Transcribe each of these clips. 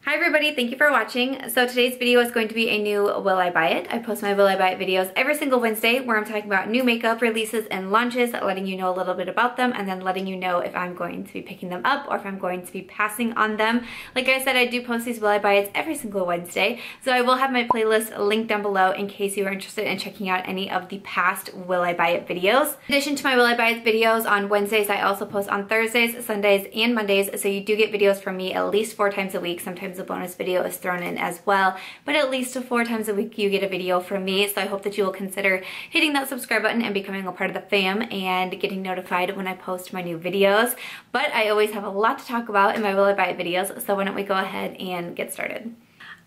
Hi everybody, thank you for watching. So today's video is going to be a new Will I Buy It. I post my Will I Buy It videos every single Wednesday where I'm talking about new makeup releases and launches, letting you know a little bit about them and then letting you know if I'm going to be picking them up or if I'm going to be passing on them. Like I said, I do post these Will I Buy It's every single Wednesday, so I will have my playlist linked down below in case you are interested in checking out any of the past Will I Buy It videos. In addition to my Will I Buy It videos on Wednesdays, I also post on Thursdays, Sundays, and Mondays, so you do get videos from me at least 4 times a week. Sometimes a bonus video is thrown in as well, but at least 4 times a week you get a video from me. So I hope that you will consider hitting that subscribe button and becoming a part of the fam and getting notified when I post my new videos. But I always have a lot to talk about in my Will I Buy It videos, so why don't we go ahead and get started.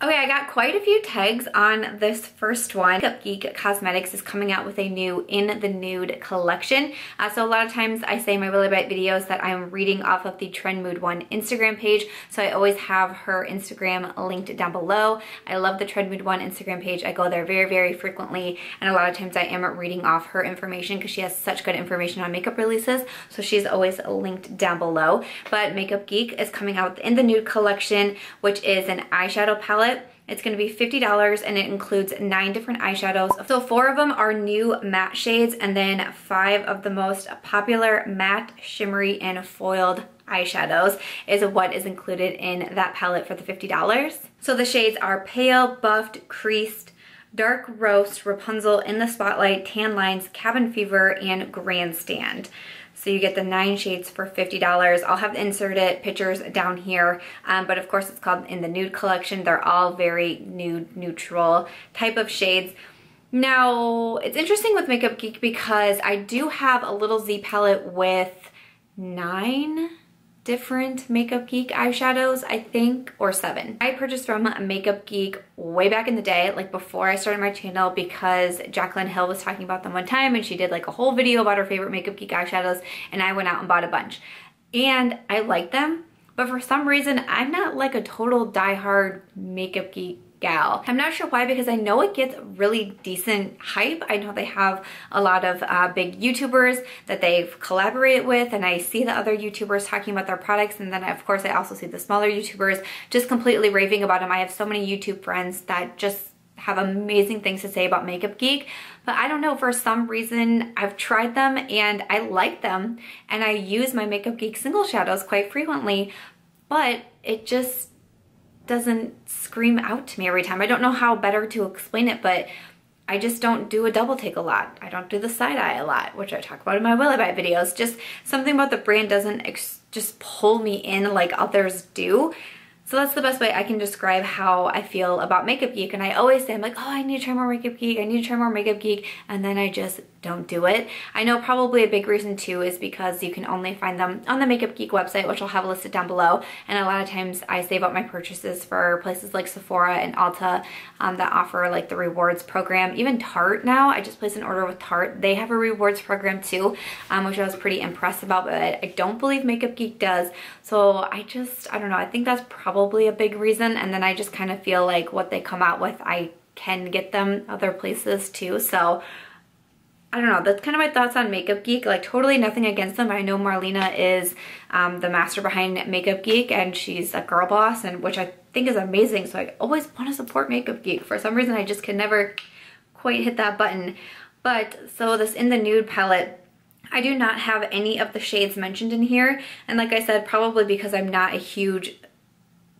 Okay, I got quite a few tags on this first one. Geek Cosmetics is coming out with a new In the Nude collection. So a lot of times I say in my Will I Buy It videos that I'm reading off of the Trend Mood 1 Instagram page, so I always have her Instagram linked down below. I love the Trend Mood 1 Instagram page. I go there very, very frequently, and a lot of times I am reading off her information because she has such good information on makeup releases, so she's always linked down below. But Makeup Geek is coming out with In the Nude collection, which is an eyeshadow palette. It's going to be $50 and it includes 9 different eyeshadows. So 4 of them are new matte shades and then 5 of the most popular matte, shimmery, and foiled eyeshadows is what is included in that palette for the $50. So the shades are Pale, Buffed, Creased, Dark Roast, Rapunzel, In the Spotlight, Tan Lines, Cabin Fever, and Grandstand. So you get the 9 shades for $50. I'll have inserted pictures down here, but of course it's called In the Nude collection. They're all very nude, neutral type of shades. Now, it's interesting with Makeup Geek because I do have a little Z palette with 9 different Makeup Geek eyeshadows, I think, or 7. I purchased from Makeup Geek way back in the day, like before I started my channel, because Jaclyn Hill was talking about them one time and she did like a whole video about her favorite Makeup Geek eyeshadows, and I went out and bought a bunch. And I like them, but for some reason, I'm not like a total diehard Makeup Geek gal. I'm not sure why, because I know it gets really decent hype. I know they have a lot of big YouTubers that they've collaborated with, and I see the other YouTubers talking about their products, and then of course I also see the smaller YouTubers just completely raving about them. I have so many YouTube friends that just have amazing things to say about Makeup Geek, but I don't know, for some reason I've tried them and I like them, and I use my Makeup Geek single shadows quite frequently, but it just doesn't scream out to me every time. I don't know how better to explain it, but I just don't do a double take a lot. I don't do the side eye a lot, which I talk about in my Will I Buy videos. Just something about the brand doesn't just pull me in like others do. So that's the best way I can describe how I feel about Makeup Geek. And I always say, I'm like, oh, I need to try more Makeup Geek. I need to try more Makeup Geek. And then I just don't do it. I know probably a big reason too is because you can only find them on the Makeup Geek website, which I'll have listed down below. And a lot of times I save up my purchases for places like Sephora and Ulta that offer like the rewards program. Even Tarte now, I just placed an order with Tarte. They have a rewards program too, which I was pretty impressed about, but I don't believe Makeup Geek does. So I don't know, I think that's probably a big reason. And then I just kind of feel like what they come out with, I can get them other places too. So I don't know, that's kind of my thoughts on Makeup Geek. Like, totally nothing against them. I know Marlena is the master behind Makeup Geek, and she's a girl boss, and which I think is amazing. So I always want to support Makeup Geek. For some reason, I just can never quite hit that button. But so this In the Nude palette, I do not have any of the shades mentioned in here. And like I said, probably because I'm not a huge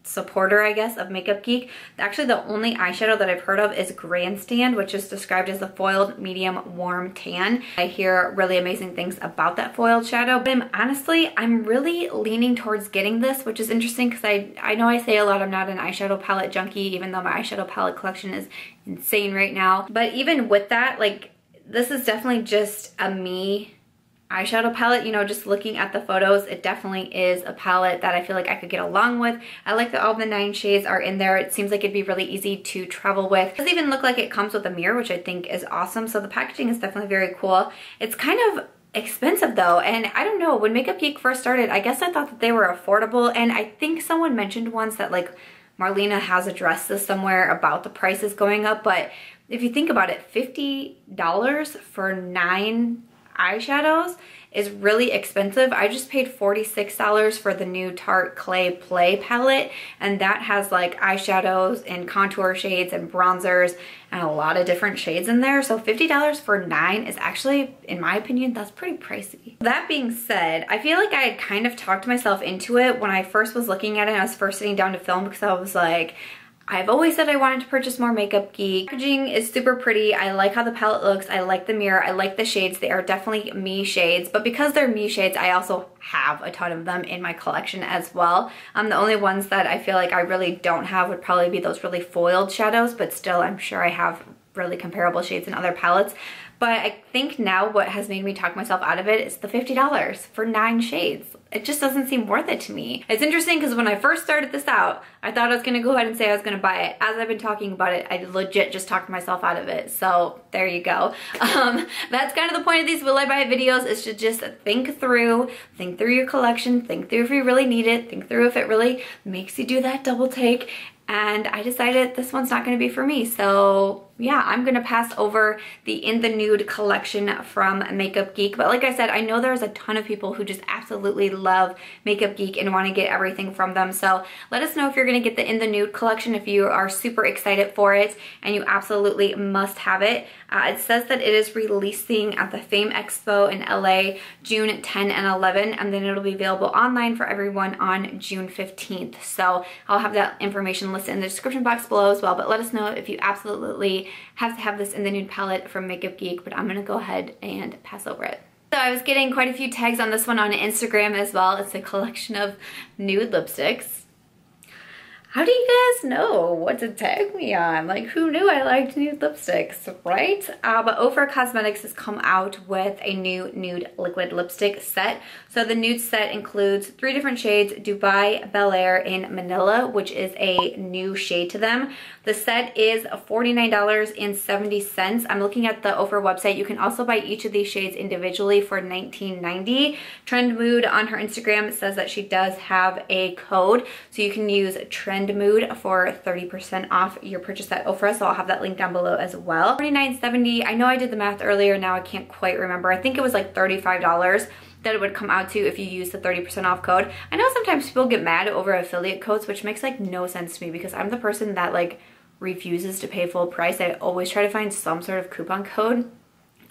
supporter, I guess, of Makeup Geek. Actually, the only eyeshadow that I've heard of is Grandstand, which is described as a foiled medium warm tan. I hear really amazing things about that foiled shadow, but honestly, I'm really leaning towards getting this, which is interesting because I know I say a lot I'm not an eyeshadow palette junkie, even though my eyeshadow palette collection is insane right now. But even with that, like, this is definitely just a me eyeshadow palette. You know, just looking at the photos, it definitely is a palette that I feel like I could get along with. I like that all the 9 shades are in there. It seems like it'd be really easy to travel with. It doesn't even look like it comes with a mirror, which I think is awesome. So the packaging is definitely very cool. It's kind of expensive though, and I don't know, when Makeup Geek first started, I guess I thought that they were affordable, and I think someone mentioned once that like Marlena has addressed this somewhere about the prices going up, but if you think about it, $50 for 9 eyeshadows is really expensive. I just paid $46 for the new Tarte Clay Play palette, and that has like eyeshadows and contour shades and bronzers and a lot of different shades in there. So $50 for 9 is actually, in my opinion, that's pretty pricey. That being said, I feel like I had kind of talked myself into it when I first was looking at it and I was first sitting down to film, because I was like, I've always said I wanted to purchase more Makeup Geek. Packaging is super pretty. I like how the palette looks. I like the mirror. I like the shades. They are definitely me shades, but because they're me shades, I also have a ton of them in my collection as well. The only ones that I feel like I really don't have would probably be those really foiled shadows, but still I'm sure I have really comparable shades in other palettes. But I think now what has made me talk myself out of it is the $50 for 9 shades. It just doesn't seem worth it to me. It's interesting because when I first started this out, I thought I was gonna go ahead and say I was gonna buy it. As I've been talking about it, I legit just talked myself out of it. So there you go. That's kind of the point of these will I buy it videos, is to just think through your collection, think through if you really need it, think through if it really makes you do that double take. And I decided this one's not gonna be for me. So yeah, I'm gonna pass over the In the Nude collection from Makeup Geek. But like I said, I know there's a ton of people who just absolutely love Makeup Geek and wanna get everything from them. So let us know if you're gonna get the In the Nude collection, if you are super excited for it and you absolutely must have it. It says that it is releasing at the Fame Expo in LA June 10 and 11, and then it'll be available online for everyone on June 15th. So I'll have that information listed in the description box below as well, but let us know if you absolutely have to have this In the Nude palette from Makeup Geek, but I'm gonna go ahead and pass over it. So I was getting quite a few tags on this one on Instagram as well. It's a collection of nude lipsticks. How do you guys know what to tag me on? Like, who knew I liked nude lipsticks, right? But Ofra Cosmetics has come out with a new nude liquid lipstick set. So the nude set includes 3 different shades: Dubai, Bel Air, and Manila, which is a new shade to them. The set is $49.70. I'm looking at the Ofra website. You can also buy each of these shades individually for $19.90. Trend Mood on her Instagram says that she does have a code, so you can use Trend Mood for 30% off your purchase at Ofra, so I'll have that link down below as well. $49.70. I know I did the math earlier, now I can't quite remember. I think it was like $35 that it would come out to if you use the 30% off code. I know sometimes people get mad over affiliate codes, which makes like no sense to me because I'm the person that like refuses to pay full price. I always try to find some sort of coupon code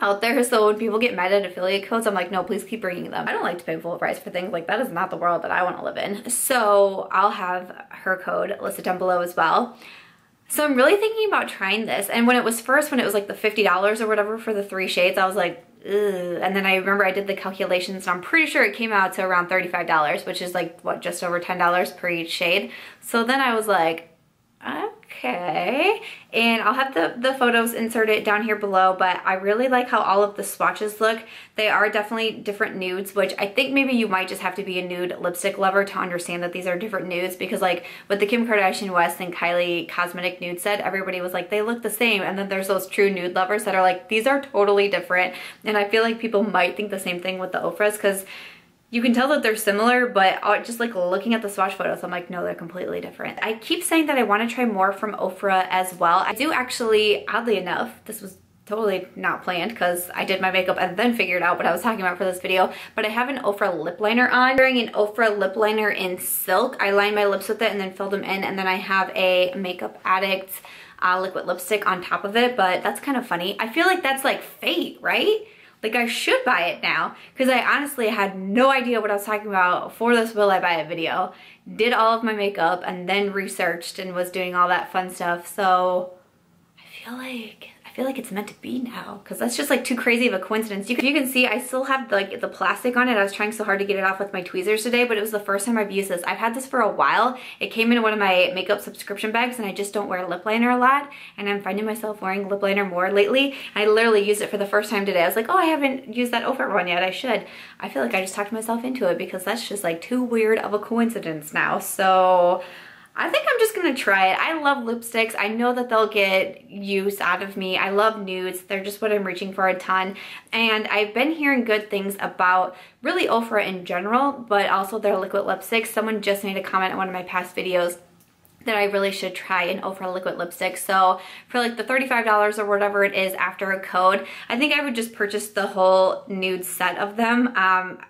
out there, so when people get mad at affiliate codes, I'm like, no, please keep bringing them. I don't like to pay full price for things. Like, that is not the world that I want to live in. So I'll have her code listed down below as well. So I'm really thinking about trying this, and when it was like the $50 or whatever for the 3 shades, I was like, ugh. And then I remember I did the calculations, and I'm pretty sure it came out to around $35, which is like, what, just over $10 per each shade. So then I was like, okay, and I'll have the photos inserted down here below, but I really like how all of the swatches look. They are definitely different nudes, which I think maybe you might just have to be a nude lipstick lover to understand that these are different nudes, because like with the Kim Kardashian West and Kylie Cosmetic nude set, everybody was like, they look the same, and then there's those true nude lovers that are like, these are totally different. And I feel like people might think the same thing with the Ofras, because you can tell that they're similar, but just like looking at the swatch photos, I'm like, no, they're completely different. I keep saying that I want to try more from Ofra as well. I do actually, oddly enough, this was totally not planned because I did my makeup and then figured out what I was talking about for this video, but I have an Ofra lip liner on. I'm wearing an Ofra lip liner in Silk. I lined my lips with it and then filled them in, and then I have a Makeup Addict liquid lipstick on top of it, but that's kind of funny. I feel like that's like fate, right? Like, I should buy it now, because I honestly had no idea what I was talking about for this will I buy it video. Did all of my makeup and then researched and was doing all that fun stuff. So I feel like it's meant to be now, because that's just like too crazy of a coincidence. You can see I still have like the plastic on it. I was trying so hard to get it off with my tweezers today, but it was the first time I've used this. I've had this for a while. It came in one of my makeup subscription bags, and I just don't wear lip liner a lot, and I'm finding myself wearing lip liner more lately. I literally used it for the first time today. I was like, oh, I haven't used that Ofra one yet. I should. I feel like I just talked myself into it, because that's just like too weird of a coincidence now. So I think I'm just gonna try it. I love lipsticks. I know that they'll get use out of me. I love nudes. They're just what I'm reaching for a ton. And I've been hearing good things about really Ofra in general, but also their liquid lipsticks. Someone just made a comment on one of my past videos that I really should try an Ofra liquid lipstick. So for like the $35 or whatever it is after a code, I think I would just purchase the whole nude set of them,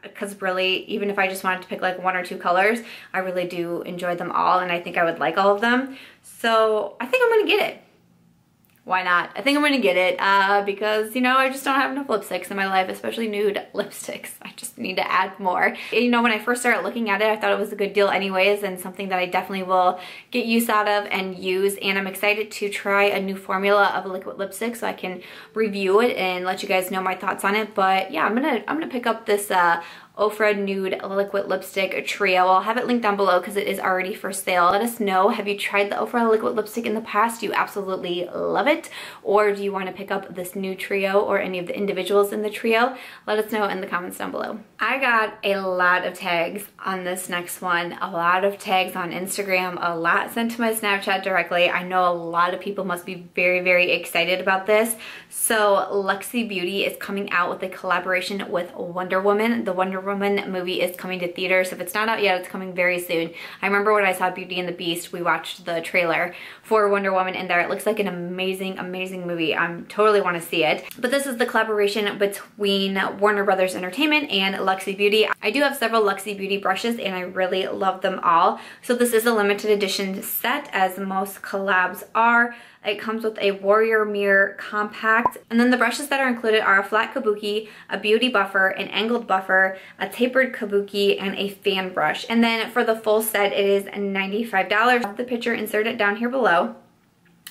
because really, even if I just wanted to pick like one or two colors, I really do enjoy them all, and I think I would like all of them. So I think I'm gonna get it. Why not? I think I'm gonna get it because, you know, I just don't have enough lipsticks in my life, especially nude lipsticks. I just need to add more. And, you know, when I first started looking at it, I thought it was a good deal anyways, and something that I definitely will get use out of and use. And I'm excited to try a new formula of a liquid lipstick so I can review it and let you guys know my thoughts on it. But yeah, I'm gonna pick up this Ofra Nude Liquid Lipstick Trio. I'll have it linked down below because it is already for sale. Let us know, have you tried the Ofra Liquid Lipstick in the past? Do you absolutely love it? Or do you want to pick up this new trio or any of the individuals in the trio? Let us know in the comments down below. I got a lot of tags on this next one, a lot of tags on Instagram, a lot sent to my Snapchat directly. I know a lot of people must be very, very excited about this. So Luxie Beauty is coming out with a collaboration with Wonder Woman. The Wonder Woman movie is coming to theaters. If it's not out yet, it's coming very soon. I remember when I saw Beauty and the Beast, we watched the trailer for Wonder Woman in there. It looks like an amazing, amazing movie. I totally want to see it. But this is the collaboration between Warner Brothers Entertainment and Luxie Beauty. I do have several Luxie Beauty brushes and I really love them all. So this is a limited edition set, as most collabs are. It comes with a Warrior Mirror Compact, and then the brushes that are included are a flat kabuki, a beauty buffer, an angled buffer, a tapered kabuki, and a fan brush. And then for the full set, it is $95. I have the picture inserted down here below.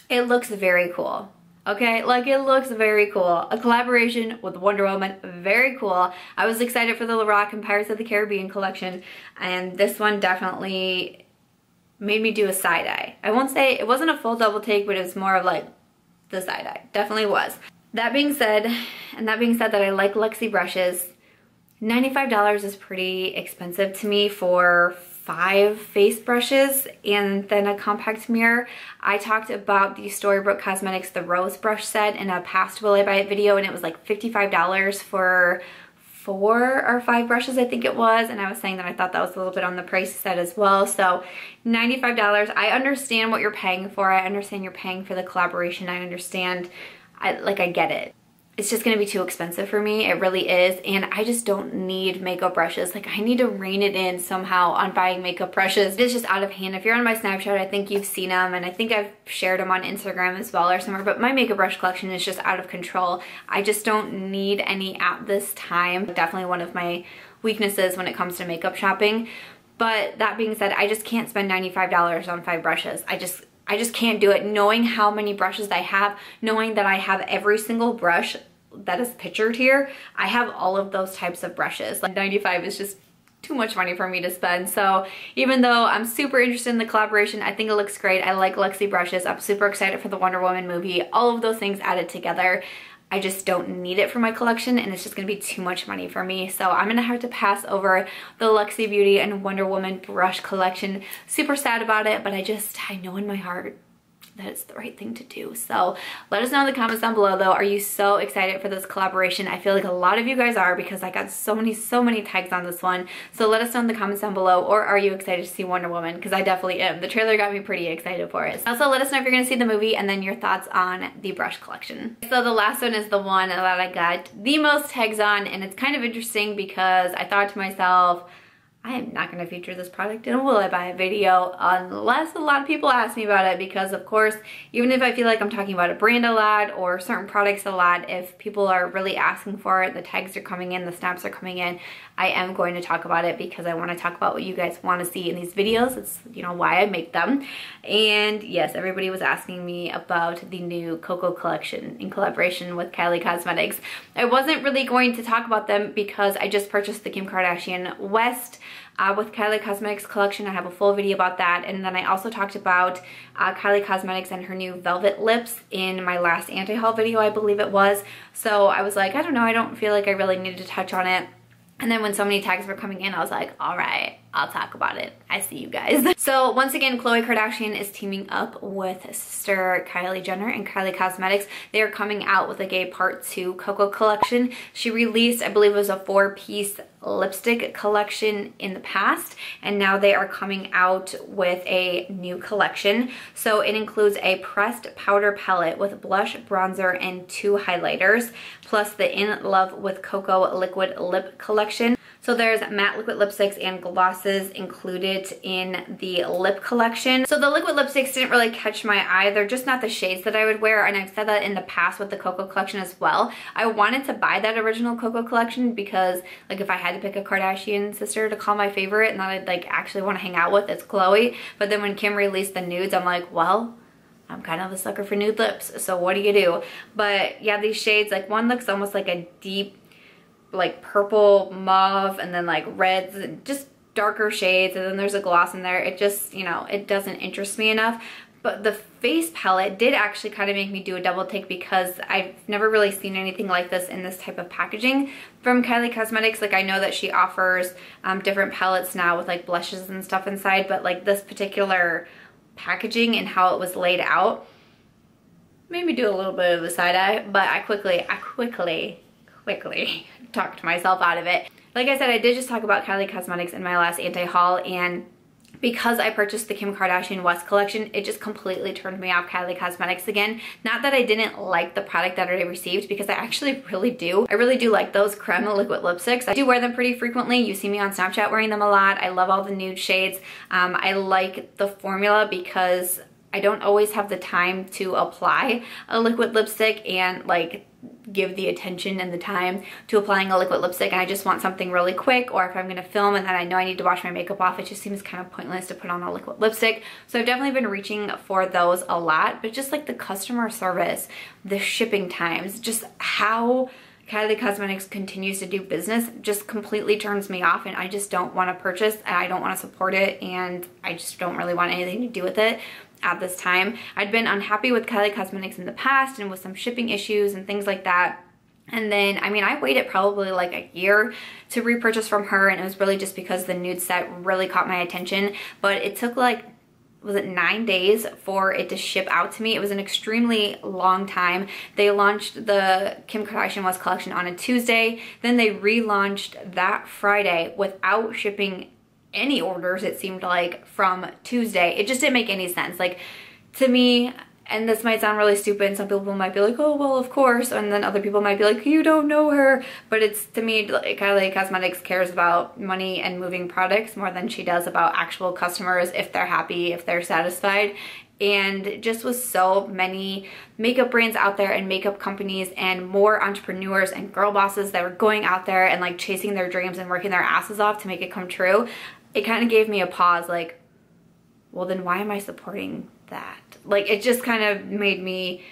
It looks very cool. Okay, like it looks very cool. A collaboration with Wonder Woman, very cool. I was excited for the Lorac and Pirates of the Caribbean collection, and this one definitely made me do a side eye. I won't say it wasn't a full double take, but it was more of like the side eye. Definitely was. That being said, that I like Luxie brushes, $95 is pretty expensive to me for 5 face brushes and then a compact mirror. I talked about the Storybrooke Cosmetics, the Rose brush set in a past Will I Buy It video, and it was like $55 for 4 or 5 brushes, I think it was, and I was saying that I thought that was a little bit on the price set as well. So $95, I understand what you're paying for. I understand you're paying for the collaboration. I understand, I get it. It's just gonna be too expensive for me. It really is, and I just don't need makeup brushes. Like, I need to rein it in somehow on buying makeup brushes. It's just out of hand. If you're on my Snapchat, I think you've seen them, and I think I've shared them on Instagram as well or somewhere, but my makeup brush collection is just out of control. I just don't need any at this time. Definitely one of my weaknesses when it comes to makeup shopping. But that being said, I just can't spend $95 on 5 brushes. I just can't do it. Knowing how many brushes I have, knowing that I have every single brush that is pictured here, I have all of those types of brushes. Like, $95 is just too much money for me to spend. So even though I'm super interested in the collaboration, I think it looks great. I like Luxie brushes. I'm super excited for the Wonder Woman movie. All of those things added together, I just don't need it for my collection, and it's just gonna be too much money for me. So I'm gonna have to pass over the Luxie Beauty and Wonder Woman brush collection. Super sad about it, but I know in my heart that it's the right thing to do. So let us know in the comments down below though, are you so excited for this collaboration? I feel like a lot of you guys are, because I got so many tags on this one. So let us know in the comments down below, or are you excited to see Wonder Woman? Because I definitely am. The trailer got me pretty excited for it. Also, let us know if you're gonna see the movie, and then your thoughts on the brush collection. So the last one is the one that I got the most tags on, and it's kind of interesting because I thought to myself, I am not going to feature this product in a Will I Buy It video unless a lot of people ask me about it, because of course, even if I feel like I'm talking about a brand a lot or certain products a lot, if people are really asking for it, the tags are coming in, the snaps are coming in, I am going to talk about it because I want to talk about what you guys want to see in these videos. It's, you know, why I make them. And yes, everybody was asking me about the new Koko collection in collaboration with Kylie Cosmetics. I wasn't really going to talk about them because I just purchased the Kim Kardashian West with Kylie Cosmetics collection. I have a full video about that. And then I also talked about Kylie Cosmetics and her new Velvet Lips in my last anti-haul video, I believe it was. So I was like, I don't know, I don't feel like I really needed to touch on it. And then when so many tags were coming in, I was like, all right, I'll talk about it. I see you guys. So once again, Khloe Kardashian is teaming up with sister Kylie Jenner and Kylie Cosmetics. They are coming out with like a part 2 Koko collection. She released, I believe it was a 4-piece lipstick collection in the past, and now they are coming out with a new collection. So it includes a pressed powder palette with blush, bronzer, and 2 highlighters, plus the In Love with Koko liquid lip collection. So there's matte liquid lipsticks and glosses included in the lip collection. So the liquid lipsticks didn't really catch my eye. They're just not the shades that I would wear, and I've said that in the past with the Koko collection as well. I wanted to buy that original Koko collection because like if I had to pick a Kardashian sister to call my favorite and that I'd like actually want to hang out with, it's Khloe. But then when Kim released the nudes, I'm like, well, I'm kind of a sucker for nude lips, so what do you do? But yeah, these shades, like one looks almost like a deep like purple mauve, and then like reds, and just darker shades, and then there's a gloss in there. It just, you know, it doesn't interest me enough. But the face palette did actually kind of make me do a double take because I've never really seen anything like this in this type of packaging from Kylie Cosmetics. Like I know that she offers different palettes now with like blushes and stuff inside, but like this particular packaging and how it was laid out made me do a little bit of a side eye, but I quickly talked myself out of it. Like I said, I did just talk about Kylie Cosmetics in my last anti-haul, and because I purchased the Kim Kardashian West collection, it just completely turned me off Kylie Cosmetics again. Not that I didn't like the product that I received, because I actually really do. I really do like those creme liquid lipsticks. I do wear them pretty frequently. You see me on Snapchat wearing them a lot. I love all the nude shades. I like the formula because I don't always have the time to apply a liquid lipstick and like give the attention and the time to applying a liquid lipstick, and I just want something really quick, or if I'm gonna film and then I know I need to wash my makeup off, it just seems kind of pointless to put on a liquid lipstick. So I've definitely been reaching for those a lot, but just like the customer service, the shipping times, just how Kylie Cosmetics continues to do business just completely turns me off, and I just don't want to purchase, and I don't want to support it, and I just don't really want anything to do with it at this time. I'd been unhappy with Kylie Cosmetics in the past and with some shipping issues and things like that. And then, I mean, I waited probably like a year to repurchase from her, and it was really just because the nude set really caught my attention. But it took like, was it 9 days for it to ship out to me? It was an extremely long time. They launched the Kim Kardashian West collection on a Tuesday. Then they relaunched that Friday without shipping any orders, it seemed like, from Tuesday. It just didn't make any sense. Like, to me, and this might sound really stupid, and some people might be like, oh, well, of course, and then other people might be like, you don't know her. But it's, to me, like, Kylie Cosmetics cares about money and moving products more than she does about actual customers, if they're happy, if they're satisfied. And just with so many makeup brands out there and makeup companies and more entrepreneurs and girl bosses that are going out there and like chasing their dreams and working their asses off to make it come true, it kind of gave me a pause, like, well, then why am I supporting that? Like, it just kind of made me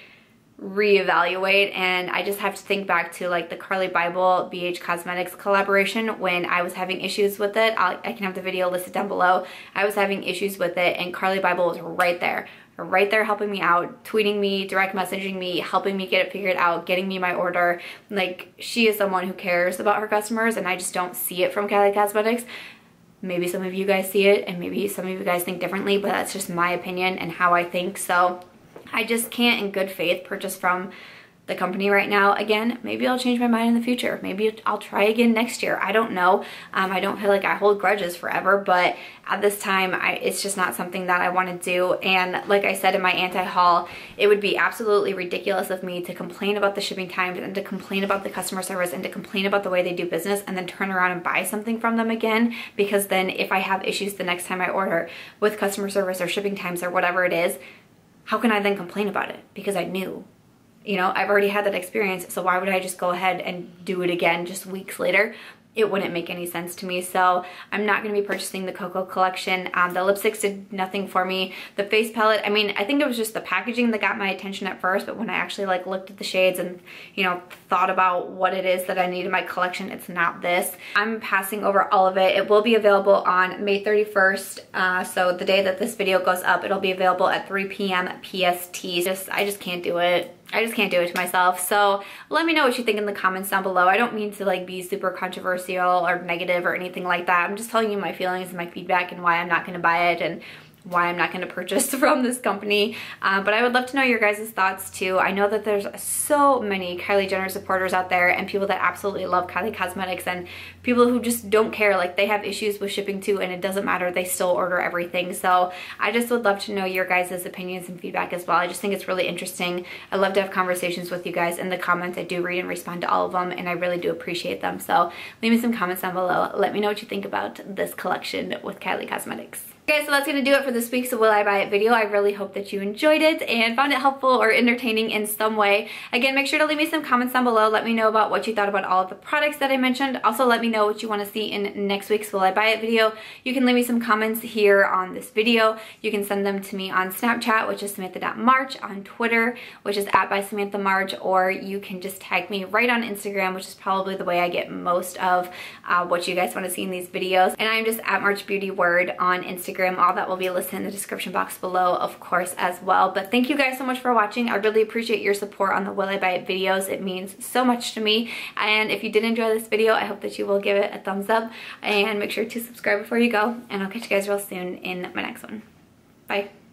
reevaluate, and I just have to think back to like the CARLI BYBEL BH Cosmetics collaboration when I was having issues with it. I can have the video listed down below. I was having issues with it, and CARLI BYBEL was right there helping me out, tweeting me, direct messaging me, helping me get it figured out, getting me my order. Like, she is someone who cares about her customers, and I just don't see it from Kylie Cosmetics. Maybe some of you guys see it, and maybe some of you guys think differently, but that's just my opinion and how I think. So I just can't in good faith purchase from the company right now. Again, maybe I'll change my mind in the future. Maybe I'll try again next year. I don't know. I don't feel like I hold grudges forever, but at this time, it's just not something that I want to do. And like I said in my anti-haul, it would be absolutely ridiculous of me to complain about the shipping times and to complain about the customer service and to complain about the way they do business and then turn around and buy something from them again, because then if I have issues the next time I order with customer service or shipping times or whatever it is, how can I then complain about it? Because I knew. You know, I've already had that experience, so why would I just go ahead and do it again just weeks later? It wouldn't make any sense to me. So I'm not going to be purchasing the Koko collection. The lipsticks did nothing for me. The face palette, I mean, I think it was just the packaging that got my attention at first, but when I actually like looked at the shades and, you know, thought about what it is that I need in my collection, it's not this. I'm passing over all of it. It will be available on May 31st. So the day that this video goes up, it'll be available at 3 p.m. PST. I just can't do it. I just can't do it to myself. So let me know what you think in the comments down below. I don't mean to like be super controversial or negative or anything like that. I'm just telling you my feelings and my feedback and why I'm not going to buy it and why I'm not going to purchase from this company. But I would love to know your guys' thoughts too. I know that there's so many Kylie Jenner supporters out there and people that absolutely love Kylie Cosmetics and people who just don't care. Like they have issues with shipping too and it doesn't matter. They still order everything. So I just would love to know your guys' opinions and feedback as well. I just think it's really interesting. I love to have conversations with you guys in the comments. I do read and respond to all of them and I really do appreciate them. So leave me some comments down below. Let me know what you think about this collection with Kylie Cosmetics. Okay, so that's going to do it for this week's Will I Buy It video. I really hope that you enjoyed it and found it helpful or entertaining in some way. Again, make sure to leave me some comments down below. Let me know about what you thought about all of the products that I mentioned. Also, let me know what you want to see in next week's Will I Buy It video. You can leave me some comments here on this video. You can send them to me on Snapchat, which is Samantha.March, on Twitter, which is @BySamanthaMarch, or you can just tag me right on Instagram, which is probably the way I get most of what you guys want to see in these videos. And I'm just @MarchBeautyWord on Instagram. All that will be listed in the description box below, of course, as well. But thank you guys so much for watching. I really appreciate your support on the Will I Buy It videos. It means so much to me. And if you did enjoy this video, I hope that you will give it a thumbs up and make sure to subscribe before you go. And I'll catch you guys real soon in my next one. Bye.